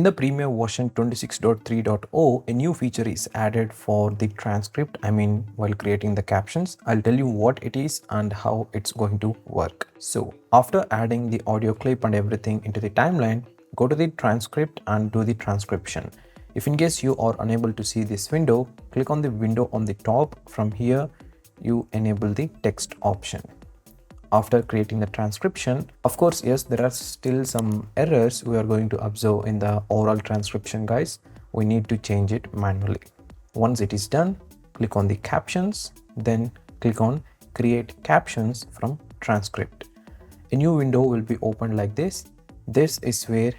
In the Premiere version 26.3.0, a new feature is added for the transcript. While creating the captions, I'll tell you what it is and how it's going to work. So after adding the audio clip and everything into the timeline, go to the transcript and do the transcription. If in case you are unable to see this window, click on the window on the top. From here, you enable the text option. After creating the transcription, of course, yes, there are still some errors we are going to observe in the oral transcription, guys. We need to change it manually. Once it is done, click on the captions, then click on create captions from transcript. A new window will be opened like this. This is where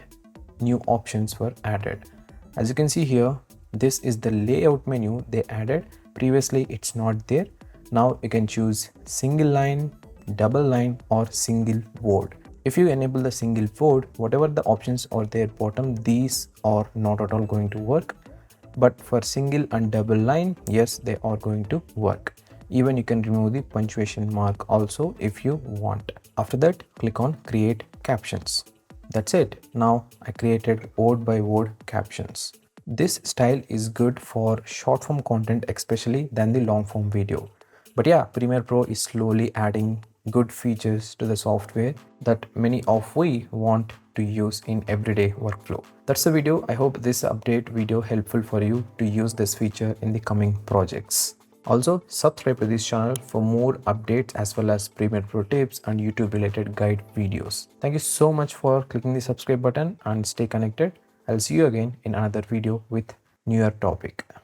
new options were added. As you can see here, this is the layout menu they added. Previously, it's not there. Now you can choose single line, double line or single word. If you enable the single word, whatever the options are there bottom, these are not at all going to work. But for single and double line, yes, they are going to work. Even you can remove the punctuation mark also if you want. After that, click on create captions. That's it. Now I created word by word captions. This style is good for short form content, especially than the long form video. But yeah, Premiere Pro is slowly adding good features to the software that many of we want to use in everyday workflow. That's the video. I hope this update video helpful for you to use this feature in the coming projects. Also, subscribe to this channel for more updates as well as Premiere Pro tips and YouTube related guide videos. Thank you so much for clicking the subscribe button and stay connected. I'll see you again in another video with newer topic.